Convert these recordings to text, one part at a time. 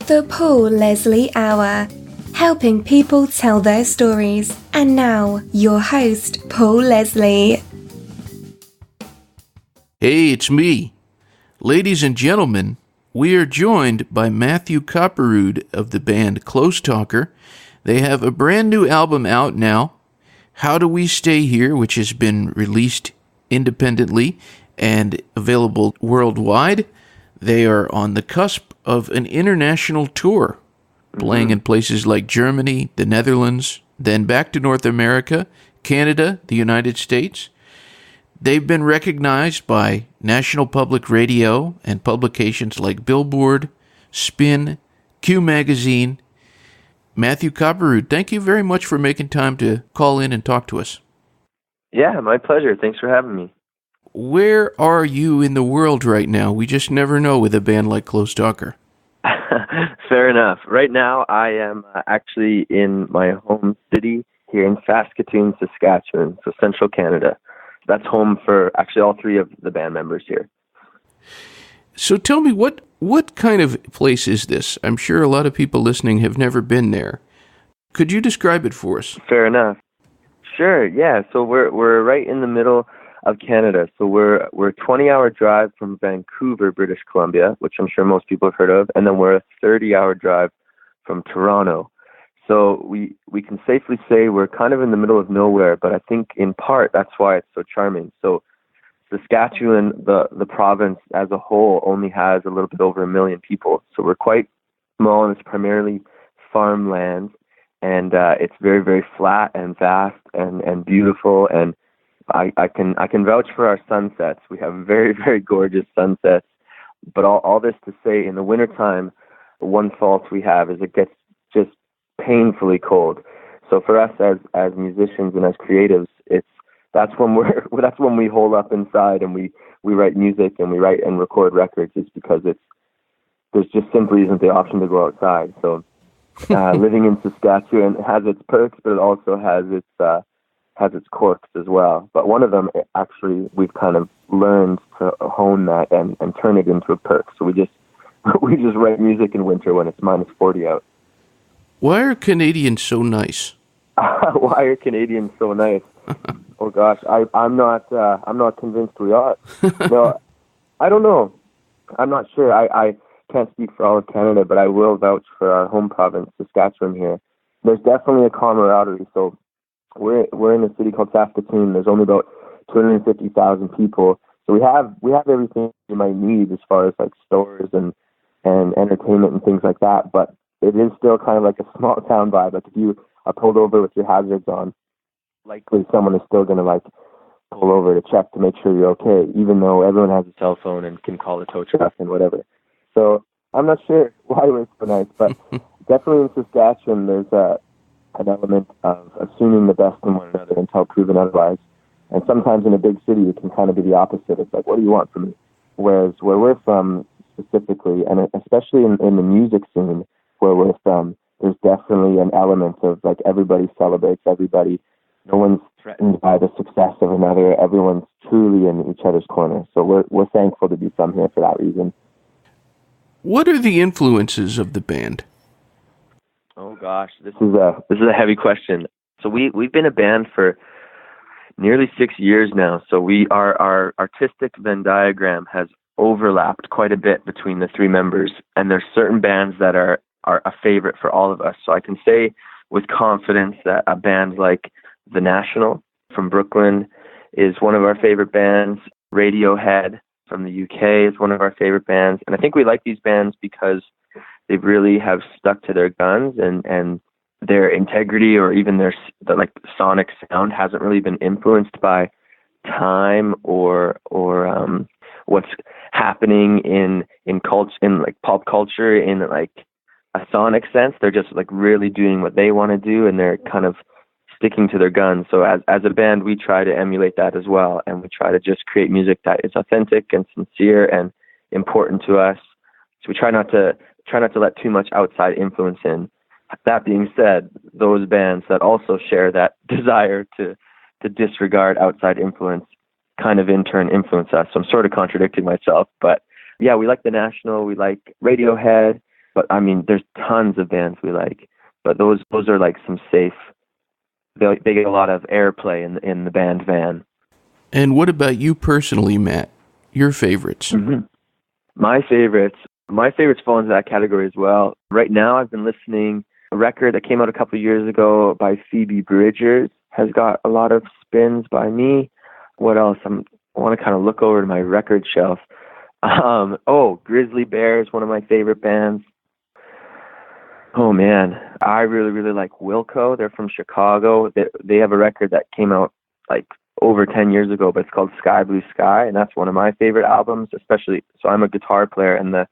The Paul Leslie Hour, helping people tell their stories. And now, your host, Paul Leslie. Hey, it's me. Ladies and gentlemen, we are joined by Matthew Kopperud of the band Close Talker. They have a brand new album out now, How Do We Stay Here, which has been released independently and available worldwide. They are on the cusp of an international tour, playing in places like Germany, the Netherlands, then back to North America, Canada, the United States. They've been recognized by National Public Radio and publications like Billboard, Spin, Q Magazine. Matthew Kopperud, thank you very much for making time to call in and talk to us. Yeah, my pleasure. Thanks for having me. Where are you in the world right now? We just never know with a band like Close Talker. Fair enough. Right now, I am actually in my home city here in Saskatoon, Saskatchewan, so central Canada. That's home for actually all three of the band members here. So tell me, what kind of place is this? I'm sure a lot of people listening have never been there. Could you describe it for us? Fair enough. Sure, yeah. So we're right in the middle of Canada. So we're a 20-hour drive from Vancouver, British Columbia, which I'm sure most people have heard of, and then we're a 30-hour drive from Toronto. So we can safely say we're kind of in the middle of nowhere, but I think in part that's why it's so charming. So Saskatchewan, the province as a whole, only has a little bit over 1 million people. So we're quite small, and it's primarily farmland, and it's very, very flat and vast and beautiful. And I can vouch for our sunsets. We have very, very gorgeous sunsets. But all this to say, in the wintertime, one fault we have is it gets just painfully cold. So for us as musicians and as creatives, that's when we hole up inside and we write music and we write and record records. It's because there's just simply isn't the option to go outside. So living in Saskatchewan has its perks, but it also has its quirks as well. But one of them, actually, we've kind of learned to hone that and turn it into a perk. So we just write music in winter when it's minus 40 out. Why are Canadians so nice? Why are Canadians so nice? Oh gosh, I'm not convinced we are. No, I don't know. I'm not sure. I can't speak for all of Canada, but I will vouch for our home province, Saskatchewan here. There's definitely a camaraderie. So we're in a city called Saskatoon. There's only about 250,000 people. So we have everything you might need as far as like stores and entertainment and things like that. But it is still kind of like a small town vibe. Like if you are pulled over with your hazards on, likely someone is still going to like pull over to check to make sure you're okay, even though everyone has a cell phone and can call a tow truck and whatever. So I'm not sure why we're so nice, but definitely in Saskatchewan there's an element of assuming the best in one another until proven otherwise. And sometimes in a big city it can kind of be the opposite. It's like, what do you want from me? Whereas where we're from specifically, and especially in the music scene where we're from, there's definitely an element of like everybody celebrates everybody. No one's threatened by the success of another. Everyone's truly in each other's corner. So we're thankful to be from here for that reason. What are the influences of the band? Oh gosh, this is a heavy question. So we've been a band for nearly 6 years now. So our artistic Venn diagram has overlapped quite a bit between the three members, and there's certain bands that are a favorite for all of us. So I can say with confidence that a band like The National from Brooklyn is one of our favorite bands. Radiohead from the UK is one of our favorite bands. And I think we like these bands because they really have stuck to their guns, and their integrity or even their like sonic sound hasn't really been influenced by time or what's happening in culture, in like pop culture, in like a sonic sense. They're just like really doing what they want to do, and they're kind of sticking to their guns. So as a band, we try to emulate that as well, and we try to just create music that is authentic and sincere and important to us. So we try not to let too much outside influence in. That being said, those bands that also share that desire to disregard outside influence kind of in turn influence us. So I'm sort of contradicting myself, but yeah, we like The National, we like Radiohead, But I mean, there's tons of bands we like, but those are like some safe. They get a lot of airplay in the band van. And what about you personally, Matt? Your favorites? Mm-hmm. My favorites fall into that category as well. Right now, I've been listening. A record that came out a couple of years ago by Phoebe Bridgers has got a lot of spins by me. What else? I want to kind of look over to my record shelf. Grizzly Bear is one of my favorite bands. Oh man, I really, really like Wilco. They're from Chicago. They have a record that came out like over 10 years ago, but it's called Sky Blue Sky, and that's one of my favorite albums, especially. So I'm a guitar player, and the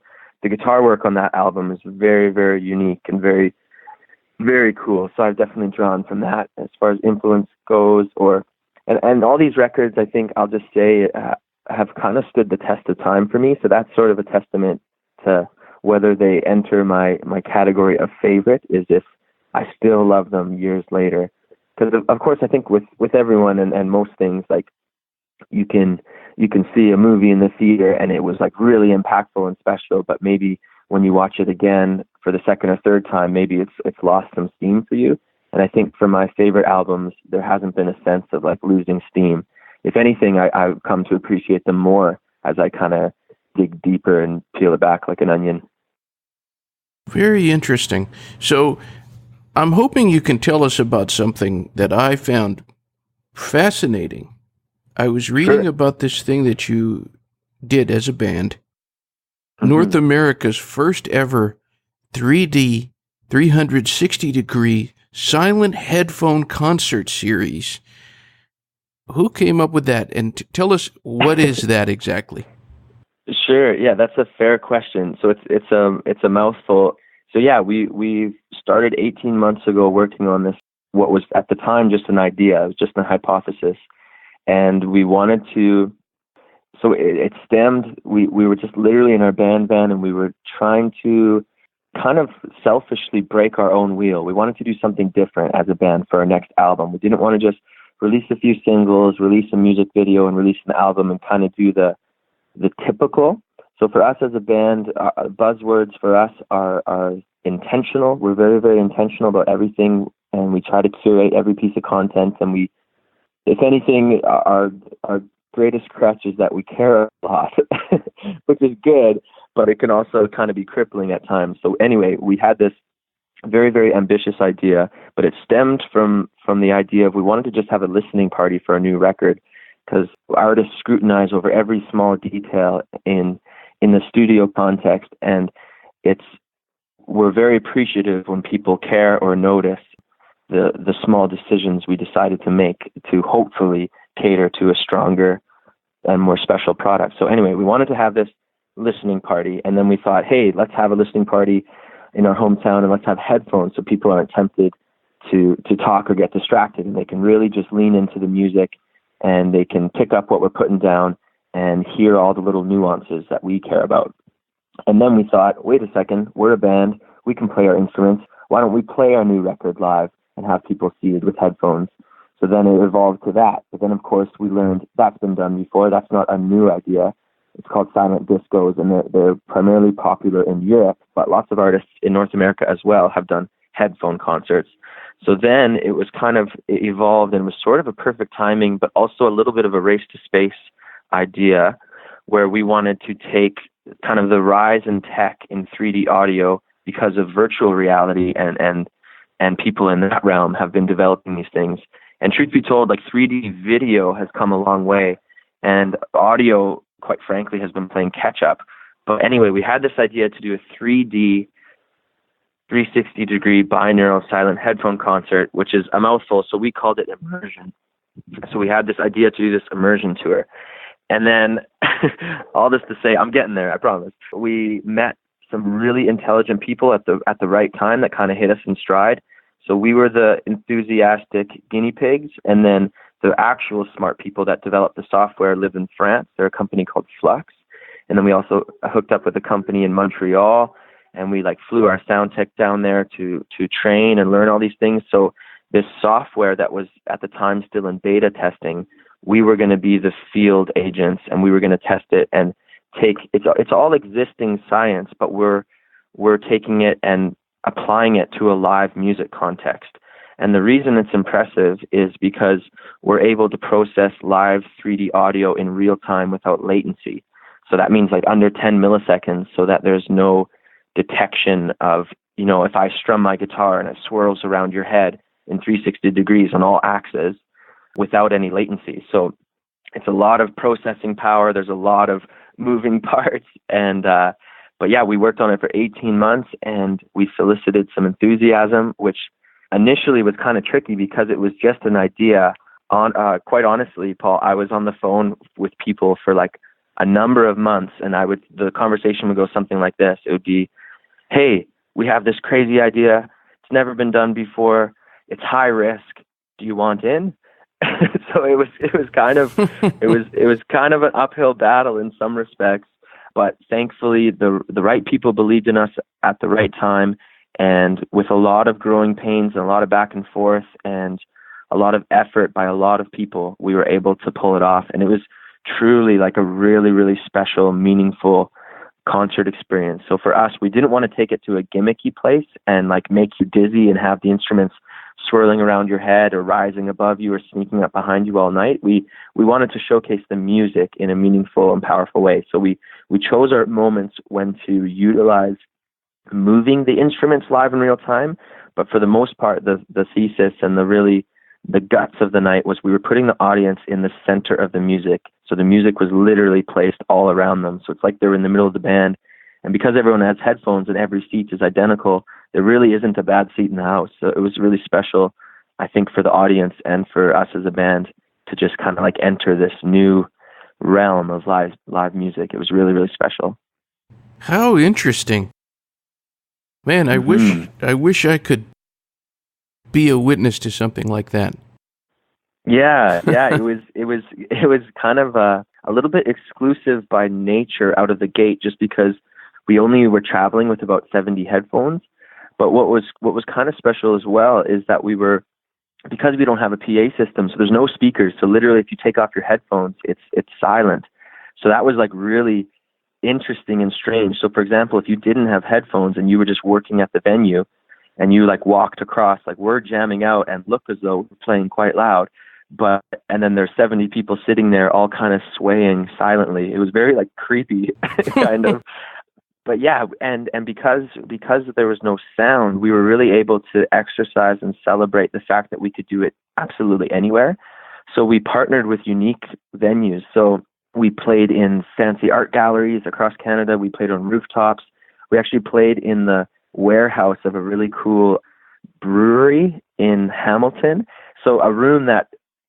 guitar work on that album is very, very unique and very, very cool. So I've definitely drawn from that as far as influence goes. And all these records, I think I'll just say, have kind of stood the test of time for me. So that's sort of a testament to whether they enter my category of favorite, is if I still love them years later. Because of course, I think with everyone and most things, like you can see a movie in the theater and it was like really impactful and special, but maybe when you watch it again for the second or third time, maybe it's lost some steam for you. And I think for my favorite albums, there hasn't been a sense of like losing steam. If anything, I've come to appreciate them more as I kind of dig deeper and peel it back like an onion. Very interesting. So I'm hoping you can tell us about something that I found fascinating. I was reading about this thing that you did as a band, North America's first ever 3D 360-degree silent headphone concert series. Who came up with that? And tell us, what is that exactly? Sure. Yeah, that's a fair question. So it's a mouthful. So yeah, we started 18 months ago working on this, what was at the time just an idea. It was just a hypothesis. And we wanted to, so it stemmed, we were just literally in our band van, and we were trying to kind of selfishly break our own wheel. We wanted to do something different as a band for our next album. We didn't want to just release a few singles, release a music video, and release an album and kind of do the typical. So for us as a band, buzzwords for us are intentional. We're very, very intentional about everything, and we try to curate every piece of content. And we, if anything, our greatest crutch is that we care a lot, which is good, but it can also kind of be crippling at times. So anyway, we had this very, very ambitious idea, but it stemmed from the idea of we wanted to just have a listening party for a new record, because artists scrutinize over every small detail in the studio context, and we're very appreciative when people care or notice the small decisions we decided to make to hopefully cater to a stronger and more special product. So anyway, we wanted to have this listening party, and then we thought, hey, let's have a listening party in our hometown, and let's have headphones so people aren't tempted to talk or get distracted, and they can really just lean into the music, and they can pick up what we're putting down and hear all the little nuances that we care about. And then we thought, wait a second, we're a band, we can play our instruments. Why don't we play our new record live and have people seated with headphones? So then it evolved to that. But then, of course, we learned that's been done before. That's not a new idea. It's called silent discos, and they're primarily popular in Europe, but lots of artists in North America as well have done headphone concerts. So then it evolved, and was sort of a perfect timing, but also a little bit of a race to space idea, where we wanted to take kind of the rise in tech in 3D audio, because of virtual reality, and people in that realm have been developing these things. And truth be told, like 3D video has come a long way, and audio, quite frankly, has been playing catch up. But anyway, we had this idea to do a 3D 360-degree binaural silent headphone concert, which is a mouthful, so we called it immersion. So we had this idea to do this immersion tour. And then, all this to say, I'm getting there, I promise. We met some really intelligent people at the right time that kind of hit us in stride. So we were the enthusiastic guinea pigs, and then the actual smart people that developed the software live in France. They're a company called Flux. And then we also hooked up with a company in Montreal, and we flew our sound tech down there to train and learn all these things. So this software that was at the time still in beta testing, we were going to be the field agents, and we were going to test it and take it's all existing science, but we're we're taking it and applying it to a live music context. And the reason it's impressive is because we're able to process live 3D audio in real time without latency. So that means like under 10 milliseconds, so that there's no detection of, if I strum my guitar and it swirls around your head in 360 degrees on all axes without any latency. So it's a lot of processing power. There's a lot of moving parts. But yeah, we worked on it for 18 months and we solicited some enthusiasm, which initially was kind of tricky because it was just an idea. Quite honestly, Paul, I was on the phone with people for like a number of months, and the conversation would go something like this. It would be, "Hey, we have this crazy idea. It's never been done before. It's high risk. Do you want in?" So it was kind of an uphill battle in some respects, but thankfully the right people believed in us at the right time, and with a lot of growing pains and a lot of back and forth and a lot of effort by a lot of people, we were able to pull it off. And it was truly like a really, really special, meaningful concert experience. So for us, we didn't want to take it to a gimmicky place and like make you dizzy and have the instruments swirling around your head or rising above you or sneaking up behind you all night. We wanted to showcase the music in a meaningful and powerful way. So we chose our moments when to utilize moving the instruments live in real time. But for the most part, the thesis and the guts of the night was we were putting the audience in the center of the music. So the music was literally placed all around them. So it's like they were in the middle of the band. And because everyone has headphones and every seat is identical, there really isn't a bad seat in the house. So it was really special, I think, for the audience and for us as a band to just kind of like enter this new realm of live music. It was really, really special. How interesting. Man, I wish I could be a witness to something like that. Yeah, it was kind of a little bit exclusive by nature out of the gate, just because we only were traveling with about 70 headphones. But what was kind of special as well is that because we don't have a PA system, so there's no speakers. So literally, if you take off your headphones, it's silent. So that was like really interesting and strange. So for example, if you didn't have headphones and you were just working at the venue, and you like walked across, like we're jamming out and look as though we're playing quite loud, and then there's 70 people sitting there all kind of swaying silently. It was very like creepy kind of. But yeah, and because there was no sound, we were really able to exercise and celebrate the fact that we could do it absolutely anywhere. So we partnered with unique venues. So we played in fancy art galleries across Canada. We played on rooftops. We actually played in the warehouse of a really cool brewery in Hamilton. So a room that,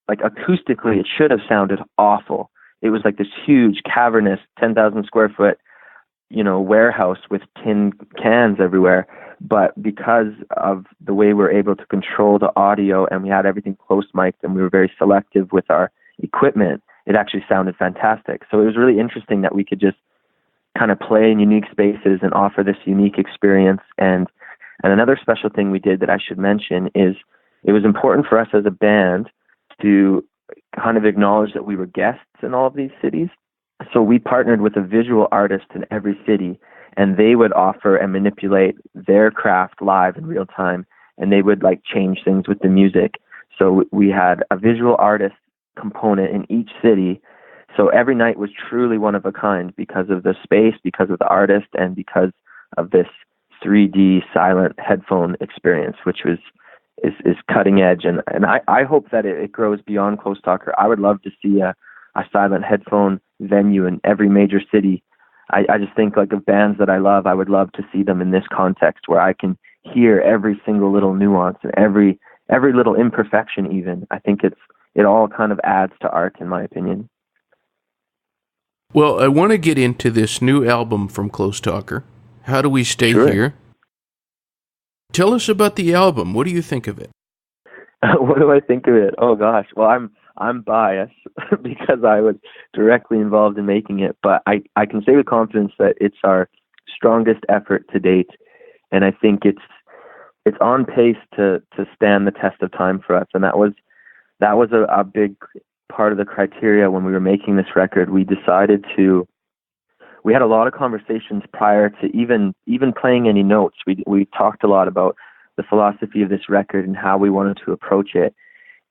like, acoustically, it should have sounded awful. It was like this huge, cavernous, 10,000 square foot, warehouse with tin cans everywhere. But because of the way we're able to control the audio and we had everything close mic'd and we were very selective with our equipment, it actually sounded fantastic. So it was really interesting that we could just kind of play in unique spaces and offer this unique experience. And another special thing we did that I should mention is it was important for us as a band to kind of acknowledge that we were guests in all of these cities. So we partnered with a visual artist in every city, and they would offer and manipulate their craft live in real time, and they would like change things with the music. So we had a visual artist component in each city. So every night was truly one of a kind because of the space, because of the artist, and because of this 3D silent headphone experience, which is cutting edge. And I hope that it grows beyond Close Talker. I would love to see a silent headphone venue in every major city. I just think like of bands that I love, I would love to see them in this context where I can hear every single little nuance and every little imperfection even. I think it all kind of adds to art, in my opinion. Well, I want to get into this new album from Close Talker. How Do We Stay Here? Tell us about the album. What do you think of it? What do I think of it? Oh gosh. Well, I'm biased because I was directly involved in making it, but I can say with confidence that it's our strongest effort to date, and I think it's on pace to stand the test of time for us. And that was a big part of the criteria when we were making this record. We decided to we had a lot of conversations prior to even playing any notes. We talked a lot about the philosophy of this record and how we wanted to approach it.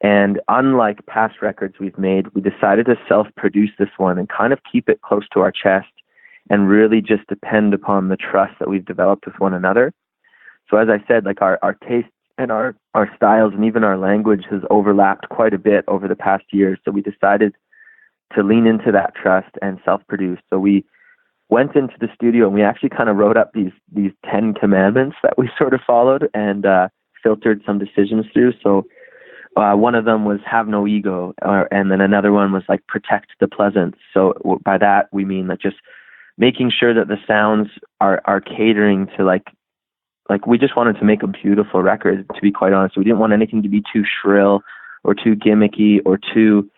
And unlike past records we've made, we decided to self-produce this one and kind of keep it close to our chest and really just depend upon the trust that we've developed with one another. So as I said, like our tastes and our styles and even our language has overlapped quite a bit over the past years. So we decided to lean into that trust and self-produce. So we went into the studio and we actually kind of wrote up these 10 commandments that we sort of followed and filtered some decisions through. So one of them was have no ego, and then another one was like protect the pleasance. So by that we mean that just making sure that the sounds are catering to like we just wanted to make a beautiful record, to be quite honest. We didn't want anything to be too shrill or too gimmicky or too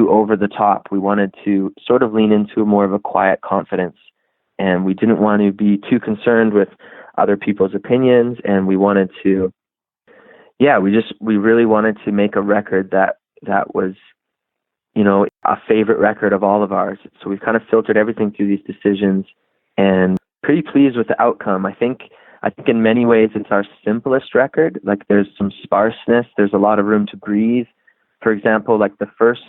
over the top. We wanted to sort of lean into more of a quiet confidence, and we didn't want to be too concerned with other people's opinions. And we wanted to, we really wanted to make a record that was, you know, a favorite record of all of ours. So we've kind of filtered everything through these decisions and pretty pleased with the outcome. I think in many ways it's our simplest record. Like there's some sparseness, there's a lot of room to breathe. For example, like the first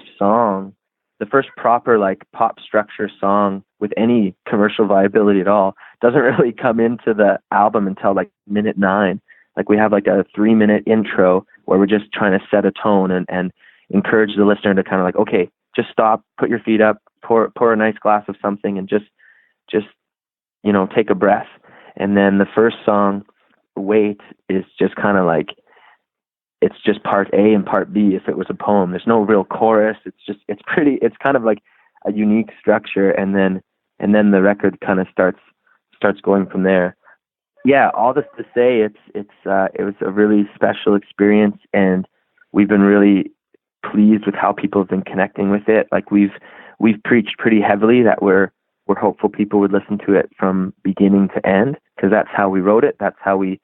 proper like pop structure song with any commercial viability at all doesn't really come into the album until like minute 9. Like we have like a 3-minute intro where we're just trying to set a tone and encourage the listener to kind of like, okay, just stop, put your feet up, pour a nice glass of something and just, you know, take a breath. And then the first song, Wait, is just kind of like, it's just part A and part B if it was a poem. There's no real chorus. It's kind of like a unique structure. And then the record kind of starts going from there. Yeah, all this to say, it was a really special experience, and we've been really pleased with how people have been connecting with it. Like we've preached pretty heavily that we're hopeful people would listen to it from beginning to end, because that's how we wrote it. That's how we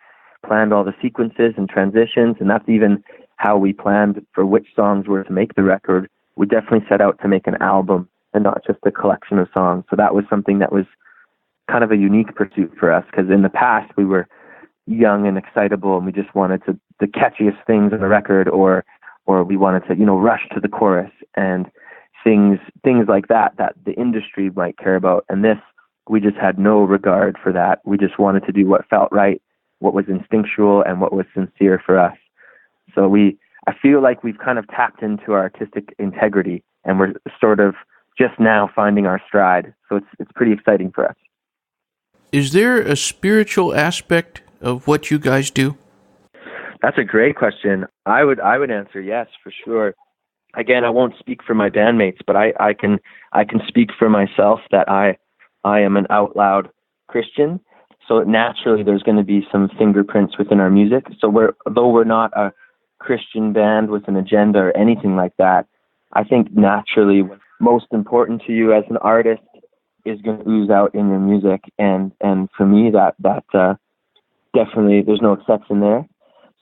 planned all the sequences and transitions, and that's even how we planned for which songs were to make the record. We definitely set out to make an album and not just a collection of songs. So that was something that was kind of a unique pursuit for us, because in the past we were young and excitable and we just wanted the catchiest things on the record, or we wanted to, you know, rush to the chorus and things like that the industry might care about. And this, we just had no regard for that. We just wanted to do what felt right, what was instinctual, and what was sincere for us. So I feel like we've kind of tapped into our artistic integrity, and we're sort of just now finding our stride. So it's pretty exciting for us. Is there a spiritual aspect of what you guys do? That's a great question. I would answer yes, for sure. Again, I won't speak for my bandmates, but I can speak for myself that I am an out loud Christian. So naturally, there's going to be some fingerprints within our music. So though we're not a Christian band with an agenda or anything like that, I think naturally what's most important to you as an artist is going to ooze out in your music. And for me, that definitely, there's no exception there.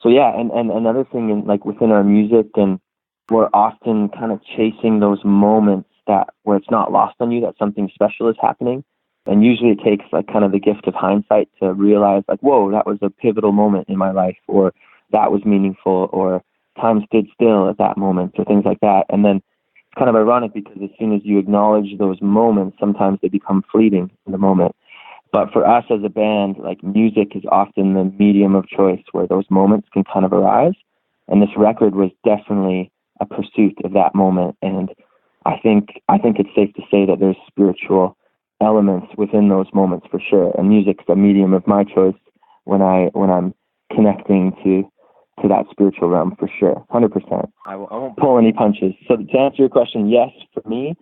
So yeah, and another thing within our music, and we're often kind of chasing those moments where it's not lost on you that something special is happening. And usually it takes like kind of the gift of hindsight to realize like, whoa, that was a pivotal moment in my life, or that was meaningful, or time stood still at that moment, or things like that. And then it's kind of ironic because as soon as you acknowledge those moments, sometimes they become fleeting in the moment. But for us as a band, like music is often the medium of choice where those moments can kind of arise. And this record was definitely a pursuit of that moment. And I think it's safe to say that there's spiritual elements within those moments for sure. And music's a medium of my choice when I'm connecting to that spiritual realm for sure, 100%. I won't pull any punches. So to answer your question, yes, for me.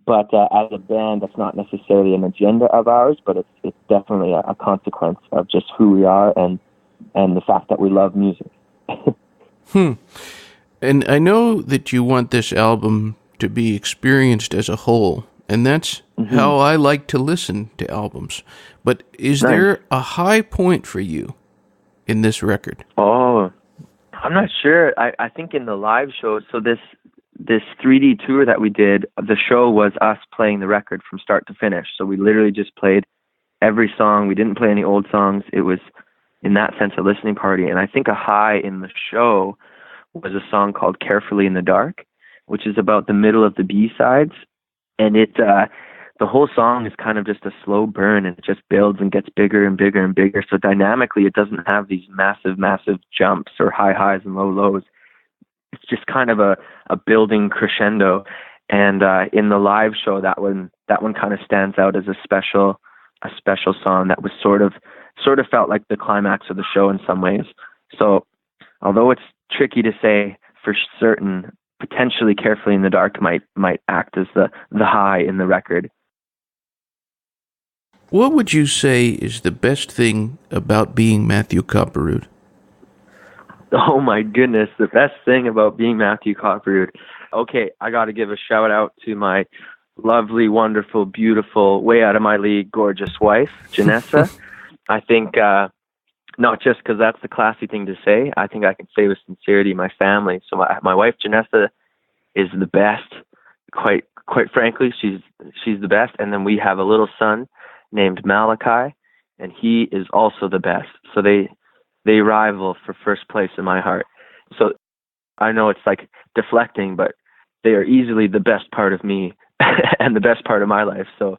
But as a band, that's not necessarily an agenda of ours, but it's definitely a consequence of just who we are and the fact that we love music. And I know that you want this album to be experienced as a whole, and that's how I like to listen to albums. But is there a high point for you in this record? Oh, I'm not sure. I think in the live shows, so this this 3D tour that we did, the show was us playing the record from start to finish. So we literally just played every song. We didn't play any old songs. It was, in that sense, a listening party. And I think a high in the show was a song called Carefully in the Dark, which is about the middle of the B-sides. And the whole song is kind of just a slow burn, and it just builds and gets bigger and bigger and bigger. So dynamically, it doesn't have these massive, massive jumps or high highs and low lows. It's just kind of a building crescendo. And in the live show, that one kind of stands out as a special song that was sort of felt like the climax of the show in some ways. So although it's tricky to say for certain, potentially Carefully in the Dark might act as the high in the record. What would you say is the best thing about being Matthew Kopperud? Oh my goodness, the best thing about being Matthew Kopperud. Okay, I got to give a shout out to my lovely, wonderful, beautiful, way out of my league, gorgeous wife, Janessa. I think not just because that's the classy thing to say, I think I can say with sincerity, my family. So my wife, Janessa, is the best. Quite frankly, she's the best. And then we have a little son named Malachi, and he is also the best. So they rival for first place in my heart. So I know it's like deflecting, but they are easily the best part of me and the best part of my life. So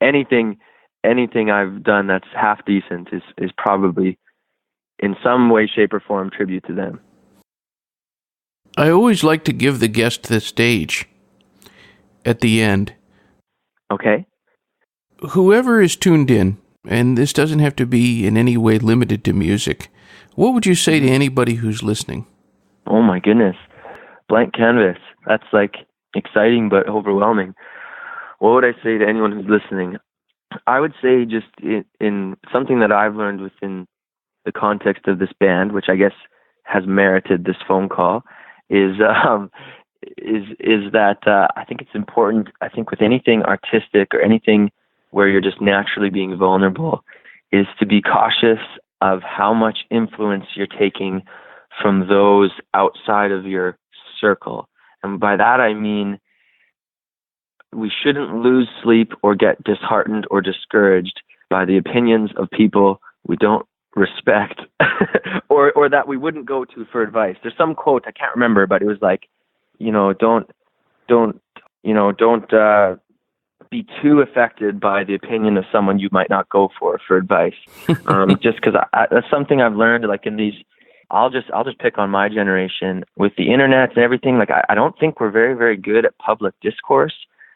anything I've done that's half decent is probably in some way, shape, or form tribute to them. I always like to give the guest the stage at the end. Okay. Whoever is tuned in, and this doesn't have to be in any way limited to music, what would you say to anybody who's listening? Oh my goodness. Blank canvas. That's like exciting but overwhelming. What would I say to anyone who's listening? I would say just in something that I've learned within the context of this band, which I guess has merited this phone call, is that I think it's important. I think with anything artistic or anything where you're just naturally being vulnerable, is to be cautious of how much influence you're taking from those outside of your circle. And by that I mean we shouldn't lose sleep or get disheartened or discouraged by the opinions of people we don't respect or that we wouldn't go to for advice. There's some quote, I can't remember, but it was like, don't be too affected by the opinion of someone you might not go for advice. Just because that's something I've learned, like in these, I'll just pick on my generation with the internet and everything. Like I don't think we're very, very good at public discourse.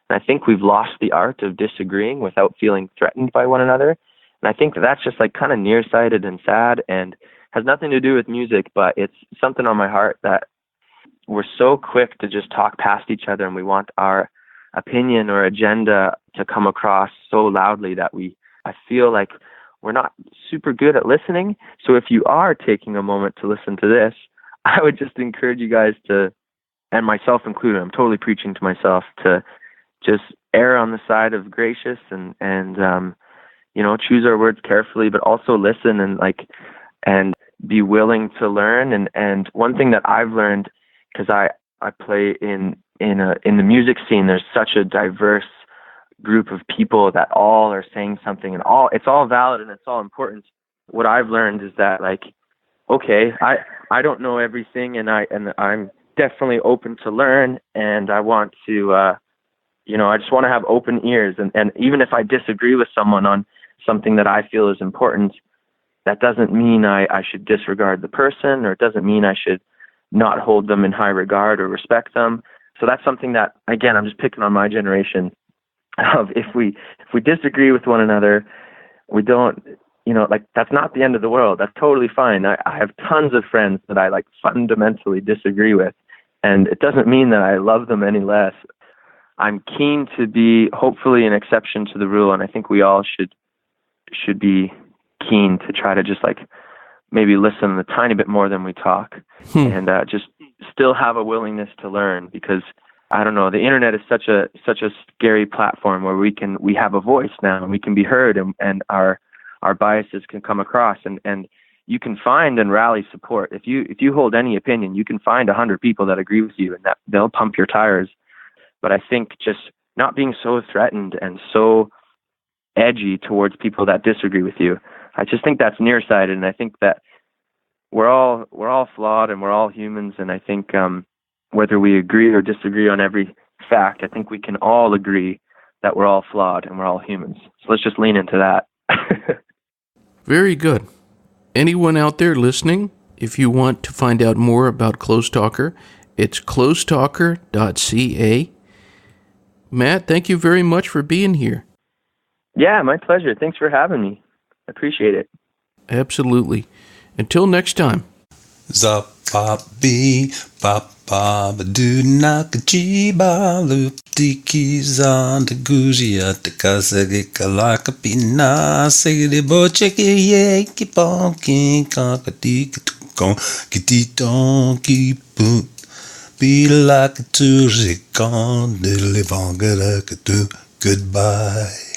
And I think we've lost the art of disagreeing without feeling threatened by one another. And I think that's just like kind of nearsighted and sad and has nothing to do with music, but it's something on my heart that we're so quick to just talk past each other, and we want our opinion or agenda to come across so loudly that I feel like we're not super good at listening. So if you are taking a moment to listen to this, I would just encourage you guys to, and myself included, I'm totally preaching to myself, to just err on the side of gracious and choose our words carefully, but also listen and be willing to learn. And one thing that I've learned, because I play in the music scene, there's such a diverse group of people that all are saying something, and it's all valid and it's all important. What I've learned is that, like, okay, I don't know everything, and I'm definitely open to learn, and I want to I just want to have open ears, and even if I disagree with someone on something that I feel is important, that doesn't mean I should disregard the person, or it doesn't mean I should not hold them in high regard or respect them. So that's something that, again, I'm just picking on my generation of if we disagree with one another, we don't, that's not the end of the world. That's totally fine. I have tons of friends that I fundamentally disagree with, and it doesn't mean that I love them any less. I'm keen to be hopefully an exception to the rule, and I think we all should be keen to try to just maybe listen a tiny bit more than we talk, and just still have a willingness to learn, because I don't know, the internet is such a scary platform where we have a voice now, and we can be heard, and our biases can come across, and you can find and rally support. If you hold any opinion, you can find 100 people that agree with you and that they'll pump your tires. But I think just not being so threatened and so edgy towards people that disagree with you, I just think that's nearsighted. And I think that we're all flawed and we're all humans. And I think whether we agree or disagree on every fact, I think we can all agree that we're all flawed and we're all humans. So let's just lean into that. Very good. Anyone out there listening, if you want to find out more about Close Talker, it's closetalker.ca. Matt, thank you very much for being here. Yeah, my pleasure. Thanks for having me. I appreciate it. Absolutely. Until next time. Zapabi papa do nakajiba loop dikis on the gujia the kasagika like a pina say the bocheki yeki bonking kakadika tukon kiti donki boot be like a turzik on the livanga like a do goodbye.